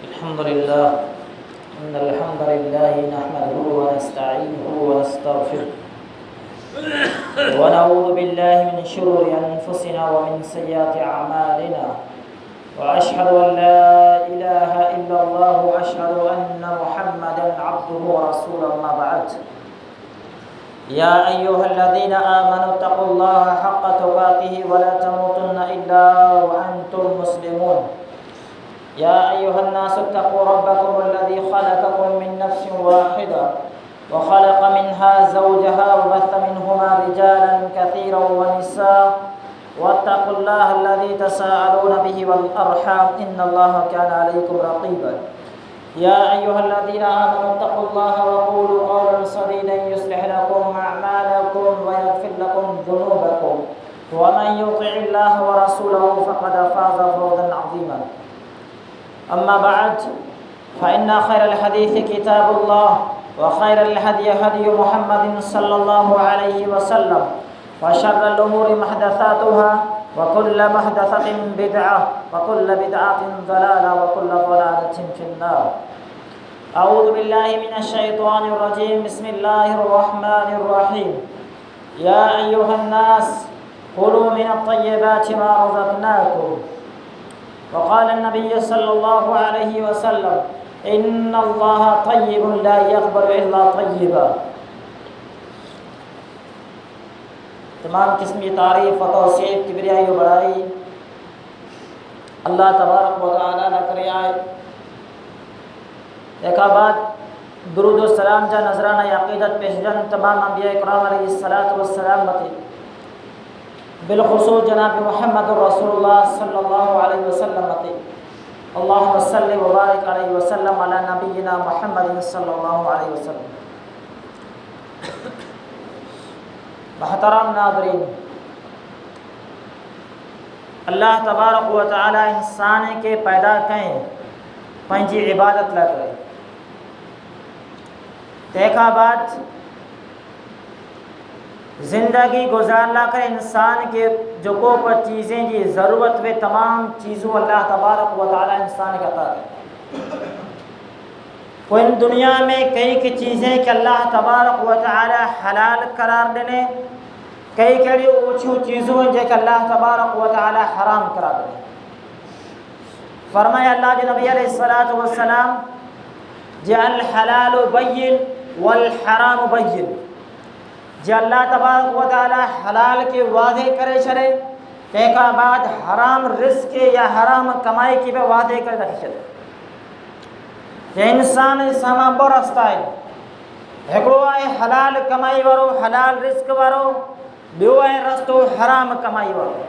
الحمد لله إن الحمد لله نحمده ونستعينه ونستغفره ونعوذ بالله من شرور أنفسنا ومن سيئات أعمالنا وأشهد أن لا إله إلا الله وأشهد أن محمدا عبده ورسوله أما بعد يا أيها الذين آمنوا اتقوا الله حق تقاته ولا تموتن إلا وأنتم مسلمون يا أيها الناس اتقوا ربكم الذي خلقكم من نفس واحدة وخلق منها زوجها وبث منهما رجالا كثيرا ونساء واتقوا الله الذي تساءلون به والأرحام إن الله كان عليكم رقيبا يا أيها الذين آمنوا اتقوا الله وقولوا قولا سديدا يصلح لكم أعمالكم ويغفر لكم ذنوبكم ومن يطع الله ورسوله فقد فاز فوزا عظيما أما بعد فإن خير الحديث كتاب الله وخير الهدي هدي محمد صلى الله عليه وسلم وشر الأمور محدثاتها وكل محدثة بدعة وكل بدعة ضلالة وكل ضلالة في النار. أعوذ بالله من الشيطان الرجيم. بسم الله الرحمن الرحيم. يا أيها الناس كلوا من الطيبات ما رزقناكم. وقال النبي صلى الله عليه وسلم إن الله طيب لا يقبل إلا طيبا. تمام قسم کی تعریف و توصیف کبریائی و بڑائی اللہ تبارک و تعالی نہ کرے آئے. ایک بعد درود و سلام جا نظرانہ عقیدت پیش جن تمام انبیاء کرام علیہ الصلوۃ والسلام بتے بالخصوص جناب محمد رسول اللہ صلی اللہ علیہ وسلم بتے. اللہم صلی و بارک علیہ وسلم علی نبینا محمد صلی اللہ علیہ وسلم. محترم ناظرین، اللہ تبارک و تعالی انسان کے پیدا کریں پنجی عبادت لا کرے. دیکھا بات زندگی گزارنا کرے انسان کے جو کو پر چیزیں جی ضرورت و تمام چیزوں اللہ تبارک و تعالی انسان کا عطا کرے. وہ ان دنیا میں کئی کی چیزیں کہ اللہ تبارک و تعالی حلال قرار دینے، کئی کڑی اونچی چیزوں ہیں جو کہ اللہ تبارک و تعالی حرام قرار دینے. فرمایا اللہ کے نبی علیہ الصلوۃ والسلام جے الحلال بین والحرام بین. جے اللہ تبارک و تعالی حلال کے واضح کرے چھڑے تیکا بعد حرام رزق یا حرام کمائی کی بھی واضح کرے رکھ چھڑے. جے انسان ساما برستا ہے ہکڑو آئے حلال کمائی ورو حلال رزق ورو، بیو آئے رستو حرام کمائی ورو.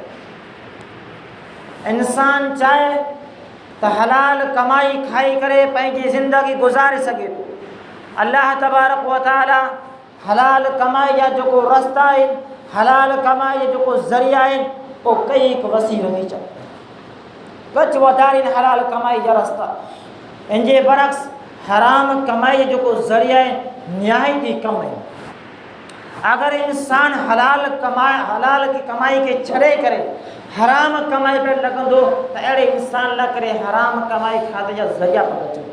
انسان چاہے تو حلال کمائی کھائی کرے پہنچی زندگی گزار سکے. تو اللہ تبارک و تعالی حلال کمائی یا جو کو رستہ ہے، حلال کمائی جو کو ذریعہ ہے وہ کئی ایک وسیع نہیں چاہتے. کچھ ودارین حلال کمائی یا رستہ انجے برعکس حرام کمائی جو کو ذریعہ ہے نہایت ہی کم ہے. اگر انسان حلال کی کمائی کے چھڑے کرے حرام کمائی پر لگن دو تو ایڑے انسان نہ کرے حرام کمائی کھاتے یا ذریعہ پر چلے.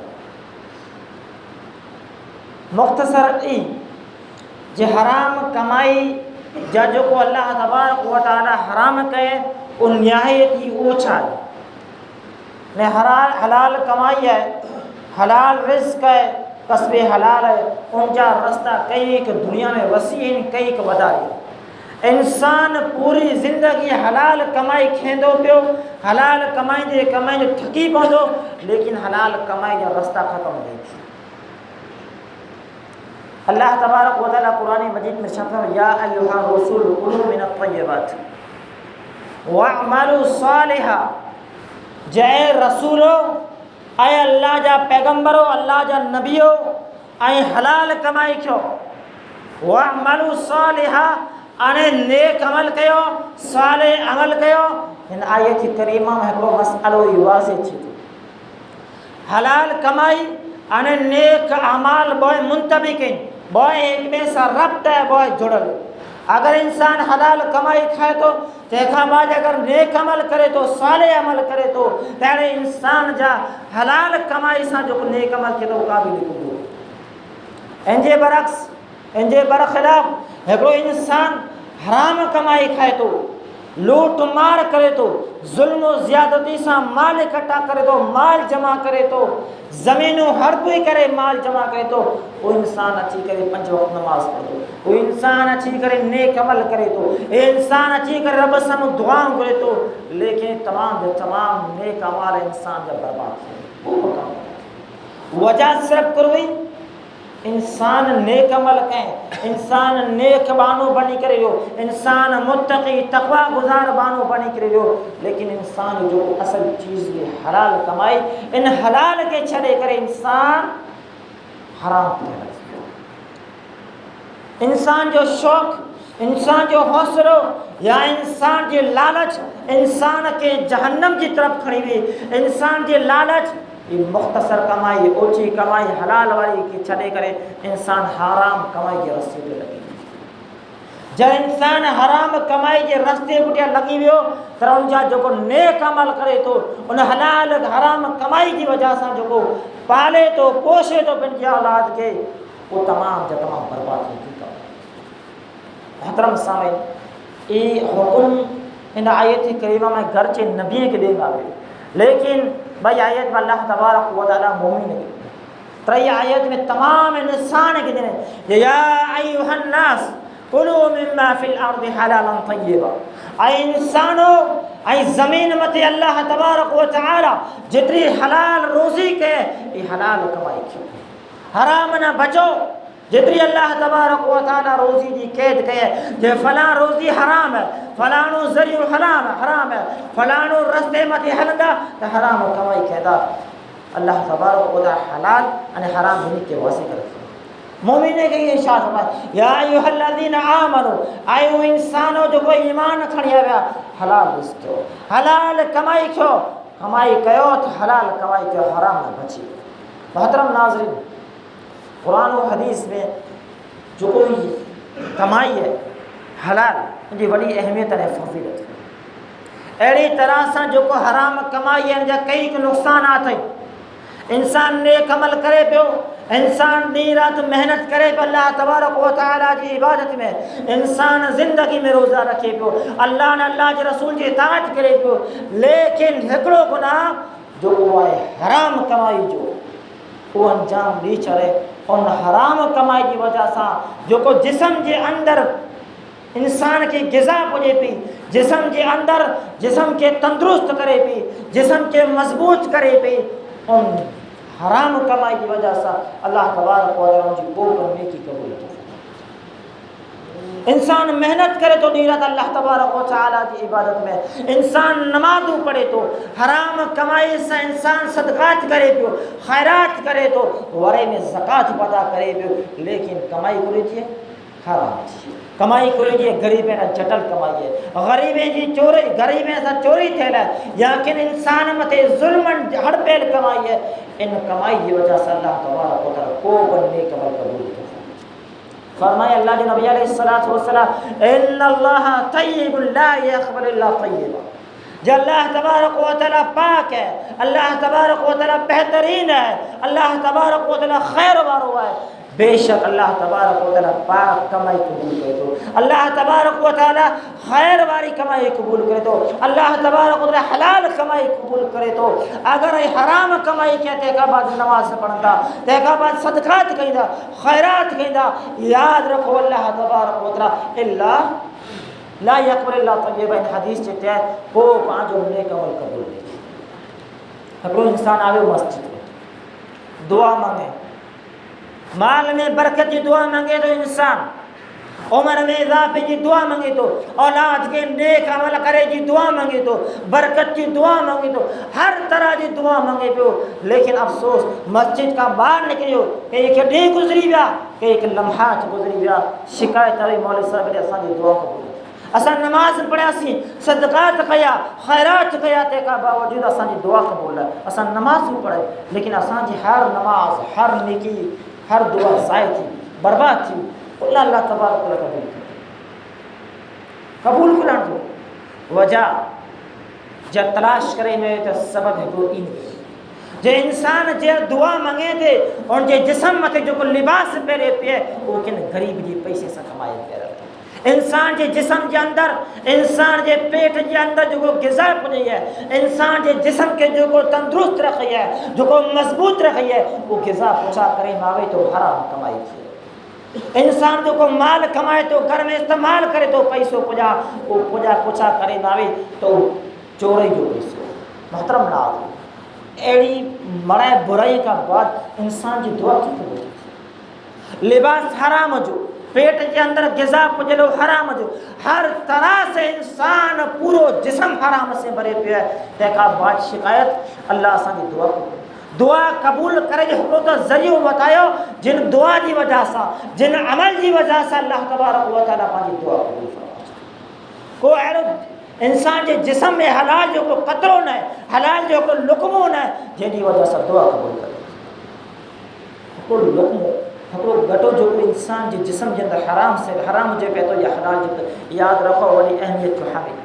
مختصر ای جے حرام کمائی جا جو کو اللہ تبارک و تعالی حرام کہے ان نہایت ہی اوچھا ہے. حلال کمائی ہے، حلال رزق ہے، کسب حلال ہے، ان جا رستہ کئی ایک دنیا میں وسیع ہیں، کئی ایک وداری. انسان پوری زندگی حلال کمائی کھیندو پیو، حلال کمائی جو تھکی پہنچو، لیکن حلال کمائی جو رستہ ختم ہو گئی تھی. اللہ تبارک و تعالی قرآن مجید میں شفا یا ایھا الرسول کلوا من الطیبات واعملوا صالحا. جے رسولو اے اللہ جا پیغمبرو، اللہ جا نبیو اے حلال کمائی کھو. واعملوا صالحا انے نیک عمل کیو، صالح عمل کیو. ان آیت کریمہ میں ہکڑو مسئلو واضح تھی. حلال کمائی انے نیک اعمال بوئے منطبق ہیں، بوئے ایک میں سا ربط ہے، بوئے جڑل. اگر انسان حلال کمائی کھائے تو تیکھا بعد اگر نیک عمل کرے تو صالح عمل کرے تو تیرے انسان جا حلال کمائی سا جو نیک عمل کے تو قابل قبول انجے برعکس انجے برخلاف ایکڑو انسان حرام کمائی کھائے تو لوٹ مار کرے تو ظلم و زیادتی سا مال اکٹھا کرے تو مال جمع کرے تو زمین و ہر کوئی کرے مال جمع کرے تو وہ انسان اچھی کرے 5 وقت نماز پڑھے وہ انسان اچھی کرے نیک عمل کرے تو اے انسان اچھی کرے رب سن دعا کرے تو لیکن تمام نیک عمل انسان جب برباد ہے وجہ صرف کروئی انسان نیک عمل کہیں انسان نیک بانو بنی کرے ہو انسان متقی تقوی گزار بانو بنی کرے ہو لیکن انسان جو اصل چیز بھی حلال کمائی ان حلال کے چھڑے کرے انسان حرام کرے انسان جو شوق انسان جو حوصلو یا انسان جو لالچ انسان کے جہنم کی طرف کھڑی ہوئی انسان جو لالچ یہ مختصر کمائی اوچی کمائی حلال والی کی چھڑے کرے انسان حرام کمائی کے رستے پہ لگی جب انسان حرام کمائی کے رستے پہ لگی ہوئی ہو پھر ان جا جو کو نیک عمل کرے تو ان حلال حرام کمائی کی وجہ سے جو کو پالے تو پوشے تو بن کی اولاد کے وہ تمام برباد ہو چکا محترم سامعین یہ حکم ان آیت کریمہ میں گرچہ نبی کے دین آئے لیکن بھائی آیت میں اللہ تبارک و تعالی مومن ہے تری آیت میں تمام انسان کے دن ہے یا ایھا الناس کلوا مما فی الارض حلالا طیبا اے انسانو اے زمین مت اللہ تبارک و تعالی جتنی حلال روزی کے یہ حلال کمائی کی حرام نہ بچو جتنی اللہ تبارک و تعالی روزی دی قید کہے کہ فلاں روزی حرام ہے فلانو ذریع حرام ہے فلانو رستے مت حلدا تو حرام کمائی کہدا اللہ تبارک و تعالی حلال ان حرام نہیں کے واسطے کرتے مومن کے یہ ارشاد فرمایا یا ایھا الذین آمنوا ایو انسانو جو کوئی ایمان کھڑیا گیا حلال رزق حلال کمائی کھو کمائی کہو تو حلال کمائی کہو حرام نہ بچی محترم ناظرین قرآن و حدیث میں جو کوئی کمائی ہے حلال ان کی بڑی اہمیت ہے فضیلت ہے ایڑی طرح سے جو کو حرام کمائی ہے جا کئی نقصانات ہیں انسان نیک عمل کرے پیو انسان دن رات محنت کرے پہ اللہ تبارک و تعالیٰ کی عبادت میں انسان زندگی میں روزہ رکھے پیو اللہ نے اللہ کے رسول کی اطاعت کرے پیو لیکن ہکڑو گناہ جو وہ ہے حرام کمائی جو وہ انجام نہیں چڑھے اور حرام کمائی کی وجہ سے جو کو جسم کے اندر انسان کی غذا پہنچے پی جسم کے اندر جسم کے تندرست کرے پی جسم کے مضبوط کرے پی ان حرام کمائی کی وجہ سے اللہ تبارک و تعالی کی کو کرنے کی قبول کرے انسان محنت کرے تو نیرت اللہ تبارک و تعالی کی عبادت میں انسان نماز پڑھے تو حرام کمائی سے انسان صدقات کرے پیو خیرات کرے تو ورے میں زکات ادا کرے پیو لیکن کمائی کو لیجیے حرام کمائی کو لیجیے غریبیں نہ جٹل کمائی ہے غریبیں جی چوری غریبیں سے چوری تھیلا لیکن انسان متے ظلم ہڑ پیل کمائی ہے ان کمائی کی وجہ سے اللہ تبارک و تعالی کو بننے قبول قبول کرے فرمایا اللہ کے نبی علیہ الصلوۃ والسلام ان اللہ طیب لا یقبل الا طیبا جو اللہ تبارک و تعالی پاک ہے اللہ تبارک و تعالی بہترین ہے اللہ تبارک و تعالی خیر وارو ہے بے شک اللہ تبارک و تعالی پاک کمائی قبول کرے تو اللہ تبارک و تعالی خیر والی کمائی قبول کرے تو اللہ تبارک و تعالی حلال کمائی قبول کرے تو اگر حرام کمائی کہتے کا بعد نماز پڑھتا تے کا بعد صدقات کیندا خیرات کیندا یاد رکھو اللہ تبارک و تعالی الا لا یقبل الا طیبا حدیث چتے کو پانچ نیک عمل قبول نہیں اگر انسان آوے مسجد میں دعا مانگے مال میں برکت کی دعا مانگے تو انسان عمر میں اضافے کی دعا مانگے تو اولاد کے نیک عمل کرے کی دعا مانگے تو برکت کی دعا مانگے تو ہر طرح کی دعا مانگے تو لیکن افسوس مسجد کا باہر نکلے ہو کہ ایک ڈے گزری گیا کہ ایک لمحات گزری گیا شکایت آئی مولوی صاحب نے اساں دی دعا قبول اساں نماز پڑھیا سی صدقات کیا خیرات کیا تے کا باوجود اساں دی دعا قبول ہے اساں نماز بھی پڑھے لیکن اساں دی ہر نماز ہر نیکی ہر دعا ضائع تھی برباد تھی اللہ تبارک و تعالی قبول کلان تو وجہ جب تلاش کرے میں تو سبب ہے وہ ان جو انسان جو دعا منگے تھے اور جو جسم متے جو لباس پہرے پہ وہ کن غریب جی پیسے سے کمائے پہ انسان کے جسم کے اندر انسان کے پیٹ کے اندر جو غذا پہنچی ہے انسان کے جسم کے جو کو تندرست رکھی ہے جو کو مضبوط رکھی ہے وہ غذا پہنچا کرے ماوے تو حرام کمائی تھی انسان جو کو مال کمائے تو گھر میں استعمال کرے تو پیسوں پجا وہ پوچھا کرے ماوے تو چوری جو پیسوں محترم ناظرین ایڑی مرائے برائی کا بعد انسان کی دعا کی قبول ہوتی لباس حرام جو پیٹ کے اندر غذا پجلو حرام جو ہر طرح سے انسان پورو جسم حرام سے بھرے پہ ہے دیکھا بعد شکایت اللہ آسان کی دعا قبول کرے جو ہم تو ذریعہ بتایا جن دعا دی وجہ سے جن عمل دی وجہ سے اللہ تبارک و تعالیٰ پانی دعا قبول فرمائے کو ایڑو انسان کے جسم میں حلال جو کو قطروں ہے حلال جو کو لقموں ہے جنہی وجہ سے دعا قبول کرے کو لقموں ہمارو گٹو جو کوئی انسان جو جسم کے اندر حرام سے حرام جو پہ تو یا حلال جو یاد رکھو ولی اہمیت کو حامل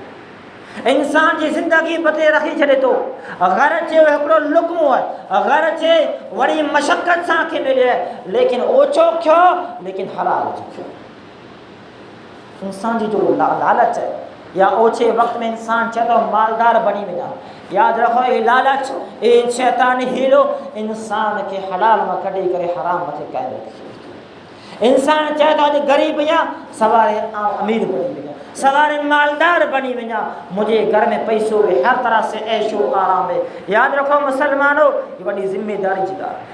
انسان کی زندگی بدلے رکھی چھڑے تو اگرچہ وہ ہکڑو لقمو ہے اگرچہ وڑی مشقت سان کے ملے ہے لیکن اوچو کیوں لیکن حلال جو کیوں انسان جو لالچ ہے یا اوچے وقت میں انسان چاہتا ہو مالدار بنی میں جا یاد رکھو یہ لالچ یہ شیطان ہیلو انسان کے حلال میں کڑی کرے حرام متے قائم رکھے انسان چاہتا ہو غریب یا سوارے امیر بنی میں جا سوارے مالدار بنی میں جا مجھے گھر میں پیسوں میں ہر طرح سے عیش و آرام ہے یاد رکھو مسلمانوں یہ بڑی ذمہ داری جدار ہے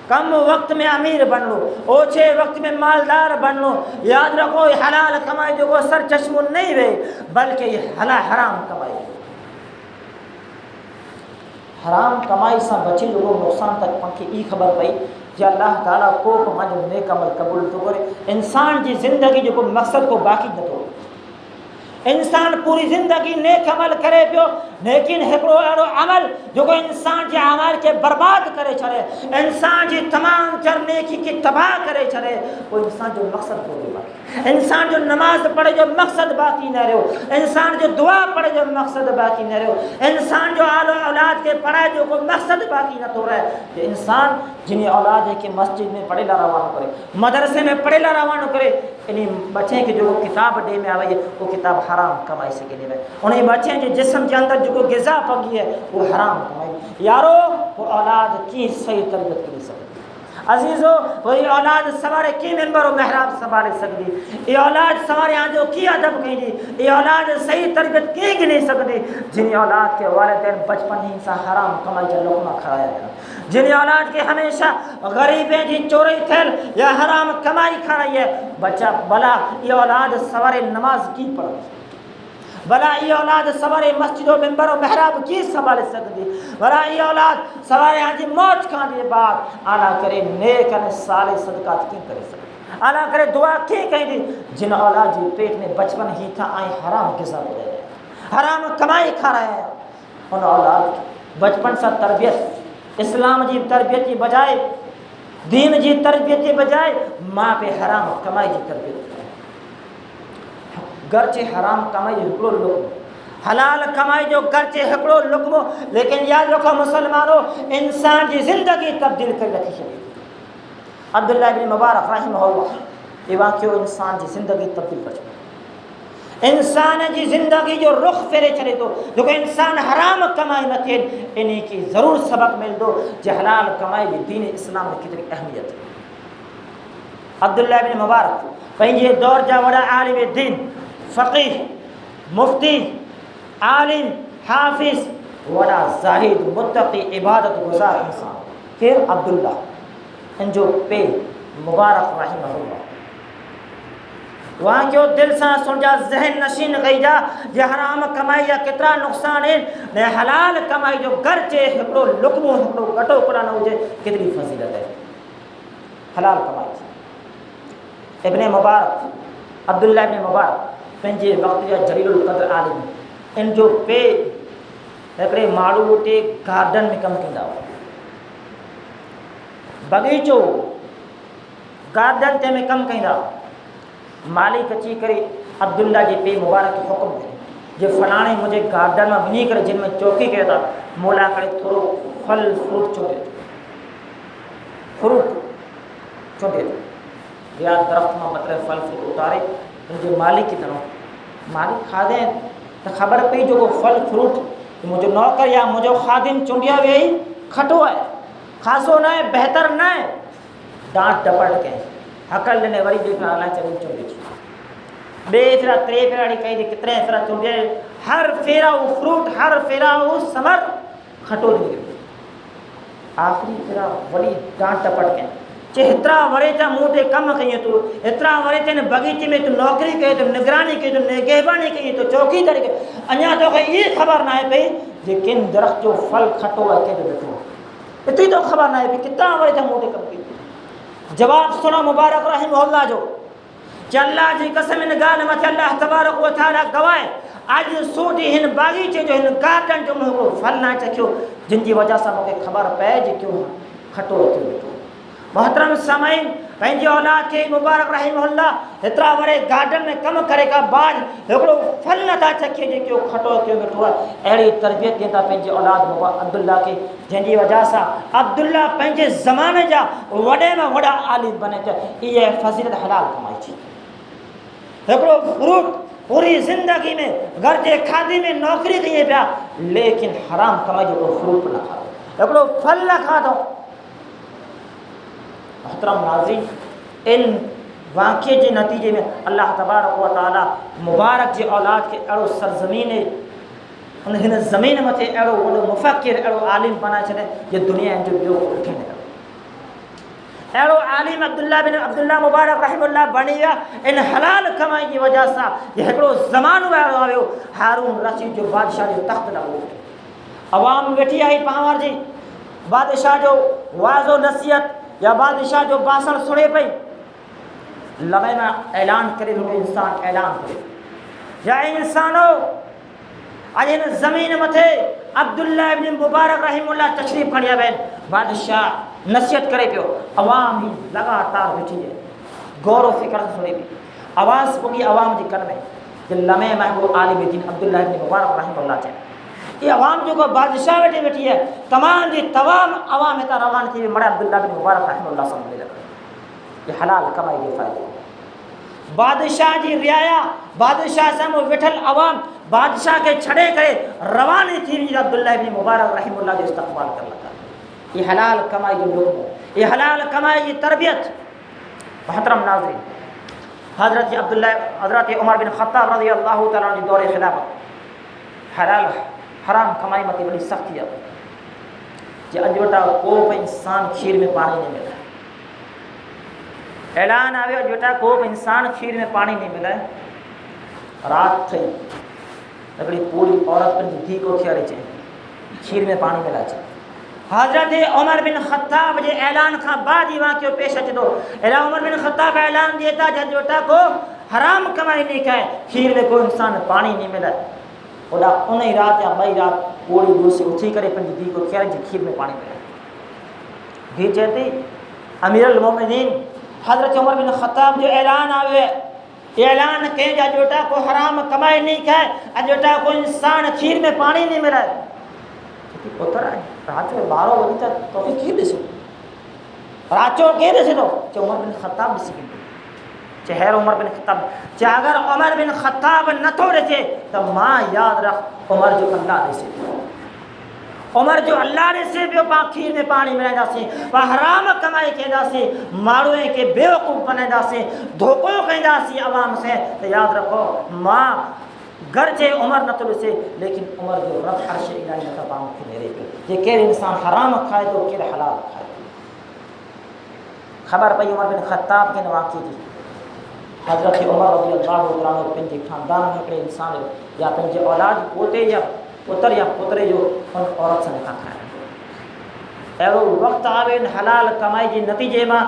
کم وقت میں امیر بن لو اوچھے وقت میں مالدار بن لو یاد رکھو یہ حلال کمائی جو کو سر چشم نہیں ہوئے بلکہ یہ حرام کمائی حرام کمائی سے بچے لوگوں نقصان تک پنکھے ای خبر پئی کہ اللہ تعالیٰ کو مجھے نیک عمل قبول تو کرے انسان کی زندگی جو کو مقصد کو باقی نہ تو انسان پوری زندگی نیک عمل کرے پیو لیکن ہکڑو اڑو عمل جو کوئی انسان کے اعمال کے برباد کرے چھڑے انسان کی تمام چر نیکی کی تباہ کرے چھڑے وہ انسان جو مقصد کو باقی انسان جو نماز پڑھے جو مقصد باقی نہ رہو انسان جو دعا پڑھے جو مقصد باقی نہ رہو انسان جو آل و اولاد کے پڑھائے جو کوئی مقصد باقی نہ تو رہے کہ انسان جنہیں اولاد ہے کہ مسجد میں پڑھے لا روانو کرے مدرسے میں پڑھے لا روانو کرے انہیں بچے کے جو کتاب دے میں آئی ہے وہ کتاب حرام کمائی سے کے لیے انہیں بچے کے جسم کے اندر جو کو غذا پکی ہے وہ حرام کمائی یارو وہ اولاد کی صحیح تربیت کر سکتی عزیزو وہی اولاد سوارے کی ممبر و محراب سنبھالے سکتی یہ اولاد سوارے آنجو کی ادب کہیں دی یہ اولاد صحیح تربیت کی گی نہیں سکتی جن اولاد کے والدین بچپن ہی سے حرام کمائی کا لقمہ کھایا ہے جن اولاد کے ہمیشہ غریبیں جی چوری تھل یا حرام کمائی کھا رہی ہے بچہ بلا یہ اولاد سوارے نماز کی پڑھ بلا یہ اولاد سوارے مسجد و ممبر و محراب کی سنبھال سکتی بلا یہ اولاد سوارے آجی موت کھان دیے بعد آنا کرے نیک ان سالے صدقات کی کرے سکتی آنا کرے دعا کی کہیں دی جن اولاد جی پیٹ میں بچپن ہی تھا آئی حرام غذا ہو رہے ہیں حرام کمائی کھا رہے ہیں ان اولاد بچپن سے تربیت اسلام جی تربیت کی بجائے دین جی تربیت کی بجائے ماں پہ حرام کمائی جی تربیت گرچہ حرام کمائی ہکڑو لقمو حلال کمائی جو گرچہ ہکڑو لقمو لیکن یاد رکھو مسلمانوں انسان کی زندگی تبدیل کر رکھی ہے عبداللہ بن مبارک رحمہ اللہ یہ واقعہ انسان کی زندگی تبدیل کر چکا انسان کی زندگی جو رخ پھیرے چلے تو جو کہ انسان حرام کمائی نہ تھے انہیں کی ضرور سبق مل دو جو حلال کمائی بھی دین اسلام میں کتنی اہمیت ہے عبداللہ بن مبارک پہنجے دور جا وڑا عالم دین فقیہ مفتی عالم حافظ وڑا زاہد متقی عبادت گزار انسان پھر عبداللہ ان جو پہ مبارک رحمہ اللہ وہاں کیوں دل سا سنجا ذہن نشین گئی جا یہ حرام کمائی یا کتنا نقصان ہے نہ حلال کمائی جو گرچے ہکڑو لقمو ہکڑو گٹو قرآن ہو جائے کتنی فضیلت ہے حلال کمائی ابن مبارک عبداللہ ابن مبارک پنجے وقت یا جلیل القدر عالم ان جو پہ ایکڑے ماڑو وٹے گارڈن میں کم کندا ہوا بغیچو گارڈن تے میں کم کندا مالک اچی کرے عبداللہ جی پی مبارک حکم دے جو فلانے مجھے گارڈن میں وہیں کر جن میں چوکی کہتا تھا مولا کرے تھوڑو پھل فروٹ چوندے فروٹ چوندے یا درخت میں مطلب پھل فروٹ اتارے مجھے مالک کی طرح مالک کھا دیں تو خبر پئی جو پھل فروٹ مجھے نوکر یا مجھے خادم چونڈیا وہی کھٹو ہے خاصو نہ ہے بہتر نہ ہے ڈانٹ ڈپٹ کے حقل لینے وری دیکھنا اللہ چلی چونڈی بے فرا ترے فرا کہیں دے کتنے فرا چونڈے ہر فیرا وہ فروٹ ہر فیرا وہ ثمر کھٹو دے آخری فرا وری ڈانٹ ڈپٹ کے چہ اترا ورے چا موٹے کم کہیں تو اترا ورے چا بغیچے میں تو نوکری کہیں تو نگرانی کہیں تو نگہبانی کہیں تو چوکی داری کہیں انیا تو کہ یہ خبر نہ ہے پئی کہ کن درخت جو پھل کھٹو ہے کہ بیٹھو اتنی تو خبر نہ ہے پئی کتنا ورے چا موٹے کم کہیں جواب سنا مبارک رحمہ اللہ جو کہ اللہ جی قسم ان گال مت اللہ تبارک و تعالی گواہ آج سوٹی ہن باغیچے جو ہن گارڈن جو مجھے پھل نہ چکھو جن کی وجہ سے مجھے خبر پے جی کیوں کھٹو ہے محترم سامعین پنجی اولاد کے مبارک رحمہ اللہ اترا ورے گارڈن میں کم کرے کا بعد ہکڑو پھل نہ تھا چکھے جے کیوں کھٹو کیوں بیٹھو اڑی تربیت دیتا پنجی اولاد عبداللہ کے جن کی وجہ سے عبداللہ پنجے زمانے جا وڈے میں وڈا عالم بنے چا یہ فضیلت حلال کمائی چی ہکڑو فروٹ پوری زندگی میں گھر کے کھادی میں نوکری کیے پیا لیکن حرام کمائی جو فروٹ نہ کھا ہکڑو پھل نہ کھا دو محترم ناظرین ان واقعے کے نتیجے میں اللہ تبارک و تعالی مبارک جی اولاد کے اڑو سرزمین ان زمین متے اڑو وڈو مفکر اڑو عالم بنا چھے یہ دنیا جو بیو اٹھے نہ اڑو عالم عبداللہ مبارک رحمہ اللہ بنیا ان حلال کمائی کی وجہ سے یہ ہکڑو زمان آویو ہارون رشید جو بادشاہ جو تخت لگو عوام بیٹھی آئی پاور جی بادشاہ جو واض و نصیحت یا بادشاہ جو باسن سنے پئی لمحے میں اعلان کرے تو انسان اعلان کرے یا انسانو آج ان زمین متھے عبداللہ ابن مبارک رحمہ اللہ تشریف کھڑیا بین بادشاہ نصیحت کرے پیو عوام ہی لگاتار بیٹھی ہے غور و فکر سنے پی آواز پوگی عوام جی کر میں کہ لمحے میں وہ عالم دین عبداللہ ابن مبارک رحمہ اللہ چاہے یہ عوام جو کو بادشاہ بیٹھی ہے تمام دی تمام عوام تا روان تھی مڑا عبداللہ بن مبارک رحمہ اللہ صلی اللہ علیہ وسلم یہ حلال کمائی دی فائدہ بادشاہ جی رعایا بادشاہ سے وٹھل عوام بادشاہ کے چھڑے کرے روانی تھی عبداللہ بن مبارک رحمہ اللہ جو استقبال کر لگا یہ حلال کمائی دی لوگ یہ حلال کمائی دی تربیت محترم ناظرین حضرت عمر بن خطاب رضی اللہ تعالیٰ عنہ دور خلافت حلال حرام کمائی متی بڑی سختی ہے کہ اجوٹا کو انسان کھیر میں پانی نہیں ملا اعلان آوے اجوٹا کو انسان کھیر میں پانی نہیں ملا رات تھی لکڑی پوری عورت پر دھی کو کھیا رہی چاہیے کھیر میں پانی ملا چاہیے حضرت عمر بن خطاب جے اعلان کا بعد ہی وہاں کیوں پیش اچ دو عمر بن خطاب اعلان دیتا ججوٹا کو حرام کمائی نہیں کھائے کھیر میں کوئی انسان پانی نہیں ملا خدا انہیں رات یا بئی رات پوری دور سے اٹھی کرے پنجی دی کو کہہ رہے کھیر میں پانی ملا بھی چاہتے امیر المومنین حضرت عمر بن خطاب جو اعلان آوے اعلان کہیں جا جوٹا کو حرام کمائی نہیں کھائے اجوٹا کو انسان کھیر میں پانی نہیں ملا ہے پتر آئے راچو 12 بجے تک تو پھر کھیر دے سو راچو کہہ دے سے تو عمر بن خطاب دے سکیں چہر عمر بن خطاب چاہ اگر عمر بن خطاب نہ تو رہتے تو ماں یاد رکھ عمر جو اللہ نے سے عمر جو اللہ نے سے بھی کھیر میں پانی ملے جا سے وہ حرام کمائی کے جا سے ماروئے کے بیوقوف بنے جا سے دھوکوں کے جا سے عوام سے تو یاد رکھو ماں گرچہ عمر نہ تو سے لیکن عمر جو رب عرش الہی نہ تبام کے میرے پہ یہ کہ انسان حرام کھائے تو کہ حلال کھائے خبر پئی عمر بن خطاب کے نواقع جی حضرت عمر رضی اللہ عنہ پنجے خاندان میں اپنے انسان یا پنجے اولاد پوتے یا پترے جو ان عورت سے نکاح کھائے اہو وقت آوے حلال کمائی جی نتیجے میں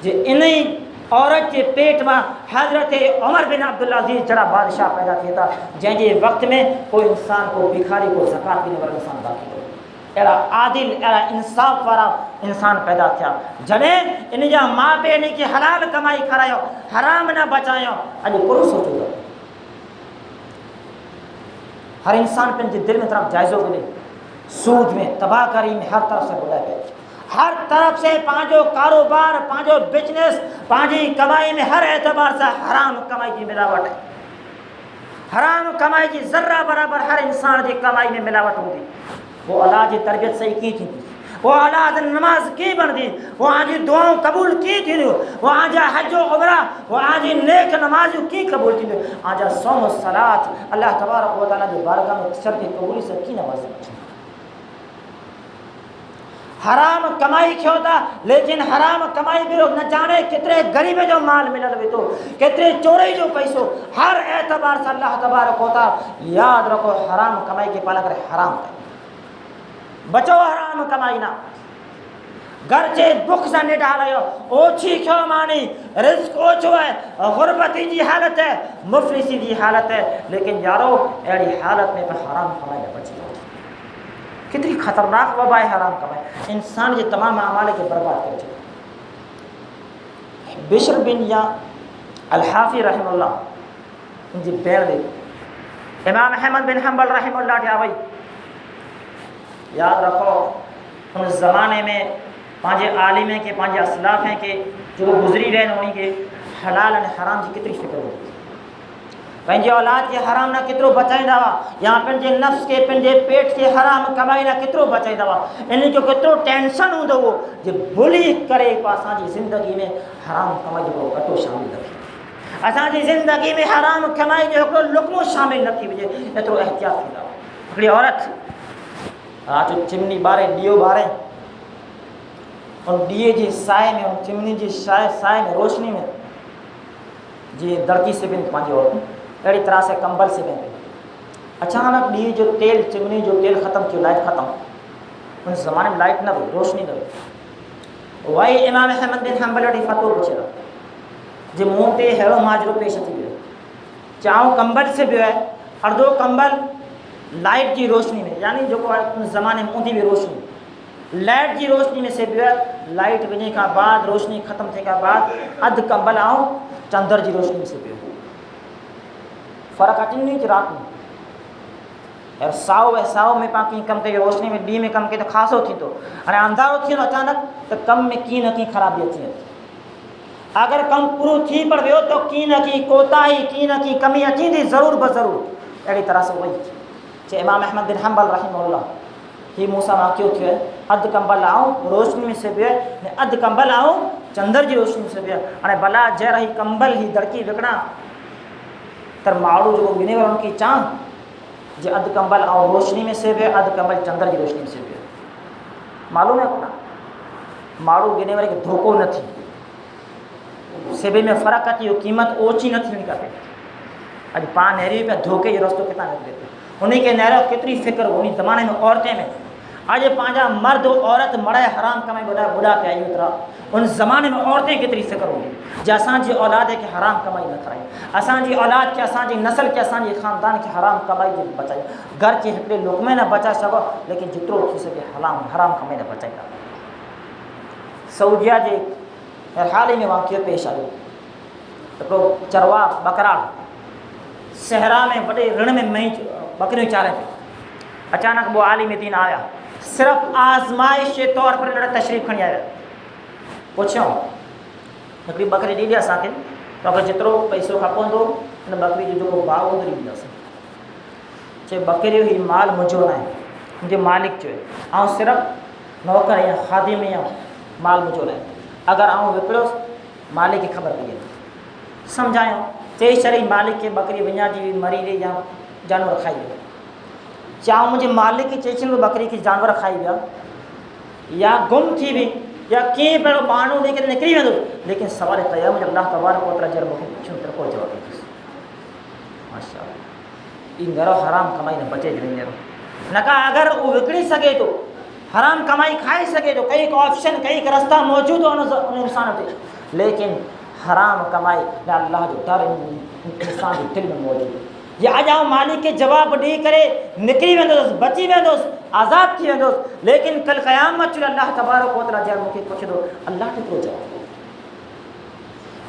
جو انہیں عورت کے پیٹ میں حضرت عمر بن عبدالعزیز جڑا بادشاہ پیدا کیا تھا جن جی وقت میں کوئی انسان کو بھکاری کو زکات دینے والا انسان باقی ہو اڑا عادل اڑا انصاف والا انسان پیدا تھیا جنے ان جا ماں پہ نہیں کہ حلال کمائی کھرایو حرام نہ بچایو اج پورو سوچو ہر انسان پنجے دل میں طرف جائزو ملے سود میں تباہ کاری میں ہر طرف سے بڑھا پہ ہر طرف سے پانچوں کاروبار پانچوں بزنس پانچی کمائی میں ہر اعتبار سے حرام کمائی کی ملاوٹ ہے. حرام کمائی کی ذرہ برابر ہر انسان کی کمائی میں ملاوٹ ہوتی. وہ اولاد کی تربیت صحیح کی تھی, وہ اولاد نماز کی بن دی, وہ آج دعاؤں قبول کی تھی, وہ آج حج و عمرہ, وہ آج نیک نماز کی قبول تھی, آج صوم و صلاۃ اللہ تبارک و تعالیٰ کی بارگاہ میں شرط قبولی سے کی نماز. حرام کمائی کیا ہوتا, لیکن حرام کمائی بھی لوگ نہ جانے کتنے غریب جو مال ملل ہوئے تو کتنے چورے جو پیسوں ہر اعتبار سے اللہ تبارک ہوتا. یاد رکھو حرام کمائی کے پالا کرے حرام کرے بچو حرام کمائی نہ گرچہ بخ سے نہیں ڈالا اوچھی کیوں مانی رزق اوچھو ہے غربتی جی حالت ہے مفلسی جی حالت ہے, لیکن یارو ایڑی حالت میں حرام کمائی نہ بچی. کتنی خطرناک وبا ہے حرام کمائی, انسان کے تمام اعمال کے برباد کر چکے. بشر بن یا الحافی رحمہ اللہ ان کی پیر دے امام احمد بن حنبل رحمہ اللہ کے آوائی. یاد رکھو ان زمانے میں پانچے عالم ہیں کہ پانچے اسلاف ہیں کہ جو گزری رہے انہیں کے حلال اور حرام کی کتنی فکر ہوتی. پنجے اولاد کے حرام نہ کترو بچائی دوا, یہاں پنجے نفس کے پنجے پیٹ کے حرام کمائی نہ کترو بچائی دوا, انہیں جو کترو ٹینشن ہوں دو جو بلی کرے پاساں جی زندگی میں حرام کمائی جو کتو شامل رکھے. اساں جی زندگی میں حرام کمائی جو لقمو شامل نہ تھی وجہ اترو احتیاط تھی دوا. ہکڑی عورت آج چمنی بارے ڈیو بارے اور ڈیے جی سائے میں اور چمنی جی سائے میں روشنی میں جی دڑکی سے بن پانچی عورتوں اڑی طرح سے کمبل سے بہتے. اچانک ڈیے جو تیل چمنی جو تیل ختم کی لائٹ ختم, ان زمانے میں لائٹ نہ ہوئی روشنی نہ ہوئی. وہی امام احمد بن حنبل اڑی فتو پوچھے رہا جی منہ تے ہیڑو ماجرو پیش تھی بھی چاہوں کمبل سے بھی ہے اور دو کمبل لائٹ کی روشنی میں یعنی جو زمانے میں اونتی بھی روشنی لائٹ کی روشنی میں سے بھی ہے لائٹ بنے کا بعد روشنی ختم تھے کا بعد ادھ کمبل آؤں چندر کی روشنی میں سے بھی فرق اچن نہیں کہ رات میں اور ساؤ ہے ساؤ میں پاکی کم کے روشنی میں ڈی میں کم کے تو خاص ہوتی تو ارے اندھارو تھی نا اچانک تو کم میں کی نہ کی خرابی اچھی ہے. اگر کم پورو تھی پڑ گئے تو کی نہ کی کوتاہی کی نہ کی کمی اچھی تھی ضرور بضرور اڑی طرح سے وہی چاہے امام احمد بن حنبل رحمہ اللہ ہی موسیٰ ماں کیوں تھے ادھ کمبل آؤں روشنی میں سے بھی ہے ادھ کمبل آؤں چندر جی روشنی میں سے بھی ہے ارے بلا جہ رہی کمبل ہی دڑکی وکڑا تر ماڑو جو گنے والوں کی چاند جو ادھ کمبل آؤں روشنی میں سے بھی ہے ادھ کمبل چندر جی روشنی میں سے بھی ہے. معلوم ہے اپنا ماڑو گنے والے کے دھوکو نہ تھی سبھی میں فرق آتی وہ قیمت اوچی نہ تھی ان کا پہ اج پان نہری پہ دھوکے یہ رستوں کتنا لگ دیتے انہیں کے نہروں کتنی فکر انہیں زمانے میں عورتیں میں آج پانچا مرد و عورت مڑے حرام کمائی بڑھا پہ آئی اترا ان زمانے میں عورتیں کتنی فکر ہوگی جو اسان جی اولاد ہے کہ حرام کمائی نہ کرائیں اسان جی اولاد کے اسان جی نسل کے اسان جی خاندان کے حرام کمائی جی بچائے گھر کے ہکڑے لقمے نہ بچا سکو لیکن جترو تھی سکے حرام کمائی نہ بچائے گا. سعودیہ جی حال ہی میں واقعہ پیش آئے تو چروا بکرا صحرا میں بڑے رن میں مئی بکریوں چارے تھے. اچانک وہ عالم دین آیا صرف آزمائش کے طور پر لڑا تشریف کھنی آیا پوچھو ہکڑی بکری ڈی دیا ساکن تو اگر جترو پیسو کھپو دو ان بکری جو باغ ادھر ڈی دیا چاہے بکری ہی مال مجھو نہ ہے مجھے مالک جو ہے آؤں صرف نوکر یا خادم یا مال مجھو نہ ہے اگر آؤں وکڑو مالک کی خبر دی سمجھائیں چاہے شرعی مالک کے بکری ونیا جی مری رہی یا جانور کھائی گیا چاہے مجھے مالک کی چیچن بکری کی جانور کھائی گیا یا گم تھی بھی یا کہیں پہلو بانو دے کے نکری میں دو لیکن سوال قیام جب اللہ تبارک و تعالی جرم کو چھنتر کو جواب دے ماشاءاللہ ان گھروں حرام کمائی نہ بچے جنہیں گھروں نہ کہا اگر وہ وکڑی سکے تو حرام کمائی کھائی سکے تو کئی آپشن کئی رستہ موجود ہو انسان ہوتے لیکن حرام کمائی نہ اللہ جو ڈر انسان کے دل میں موجود ہے. یہ آ جاؤ مالک کے جواب ڈی کرے نکری میں دوست بچی میں دوست آزاد تھی میں دوست لیکن کل قیامت چلے اللہ تبارک و تعالی جرم کی پوچھ دو اللہ کے کو جواب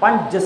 5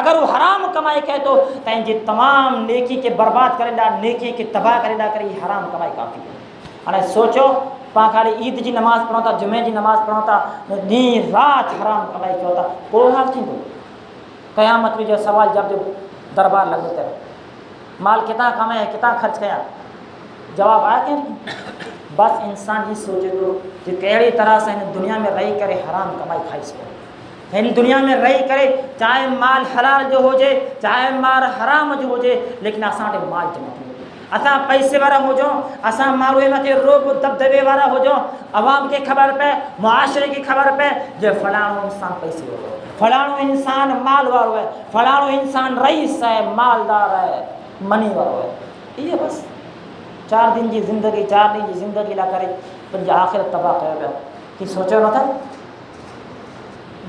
اگر وہ حرام کمائی کہے تو تینجی تمام نیکی کے برباد کرے ڈا، نیکی کے تباہ کرے ڈا کر یہ حرام کمائی کافی ہے. انہیں سوچو پاں خالی عید جی نماز پڑھو تا، جمعے جی نماز پڑھو تا، دین رات حرام کمائی کیوں تا، کوئی حال تھی دو قیامت میں جو سوال جب دربار لگ دیتے رہے مال کتنا کمائے کتنا خرچ کیا، جواب آیا کہ نہیں. بس انسان یہ سوچے تو کہ کیڑی طرح سے دنیا میں رہی کرے حرام کمائی کھائی سکے، یعنی دنیا میں رہی کرے چاہے مال حلال جو ہو جائے چاہے مال حرام جو ہو جائے، لیکن اساں دے مال جمع ہو، اساں پیسے والا ہو جاؤ، اساں ماروے متے روب دبدبے والا ہو جاؤ، عوام کے خبر پہ معاشرے کی خبر پہ جو فلاں انسان پیسے ہو، فلاں انسان مال والو ہے، فلاں انسان رئیس ہے، مالدار ہے، منی والو ہے. یہ بس 4 دن کی زندگی 4 دن کی زندگی لا کرے پنج آخرت تباہ کر گیا کہ سوچو نہ تھا.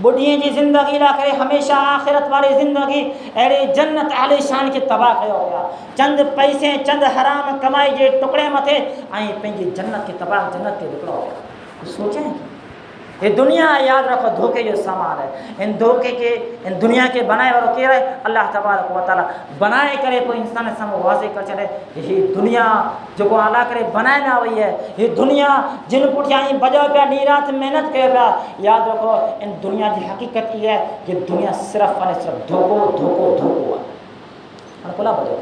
بڑھیں جی زندگی لا کرے ہمیشہ آخرت والی زندگی اڑے جنت عالی شان کے تباہ کیا ہو گیا. چند پیسے چند حرام کمائی جے ٹکڑے متھے آئیں پنجی جنت کے تباہ جنت کے نکلو ہو گیا. سوچیں یہ دنیا یاد رکھو دھوکے جو سامان ہے، ان دھوکے کے ان دنیا کے بنائے والوں کیا ہے اللہ تبارک و تعالیٰ بنائے کرے کوئی انسان سم واضح کر چلے یہ دنیا جو کو اعلیٰ کرے بنائے نہ ہوئی ہے، یہ دنیا جن پٹھیاں بجا پہ نیرات محنت کرے پہ یاد رکھو ان دنیا کی حقیقت یہ ہے کہ دنیا صرف دھوکو دھوکو دھوکو ہے. کلا بجو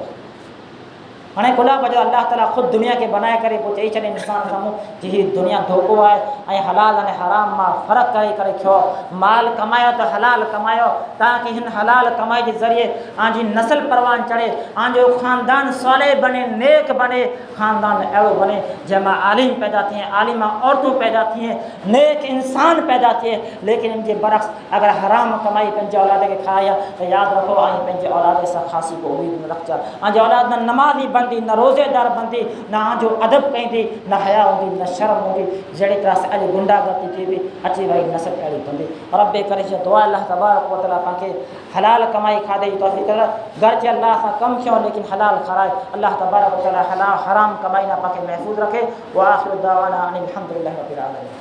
ہنے کلا بجو اللہ تعالیٰ خود دنیا کے بنائے کرے کو چاہیے چلے انسان سامو جی دنیا دھوکو ہے اے حلال نے حرام ما فرق کرے کھو مال کمایو تو حلال کمایو تاکہ ہن حلال کمائی کے ذریعے آنجی نسل پروان چڑھے، آنجو خاندان صالح بنے، نیک بنے، خاندان ایڑو بنے جہاں عالم پیدا تھے ہیں، عالمہ عورتوں پیدا تھی ہیں، نیک انسان پیدا تھے. لیکن ان کے برعکس اگر حرام کمائی پنج اولاد کے کھایا تو یاد رکھو آئیں پنج اولاد سے خاصی کو امید نہ رکھ جا. آنج اولاد نہ نمازی بندی نہ روزے دار بندی نہ جو ادب کہیں تھی نہ حیا ہوتی نہ شرم ہوتی جڑی طرح سے اج گنڈا گردی تھی بھی اچھی بھائی نسل پیڑی بندی. رب کرے دعا اللہ تبارک و تعالیٰ پاکے حلال کمائی کھا دے توفیق اللہ گرچہ اللہ سے کم کیوں لیکن حلال کھائے اللہ تبارک و تعالیٰ حلال حرام کمائی نہ پاکے محفوظ رکھے. وآخر دعوانا ان الحمد للہ رب العالمین.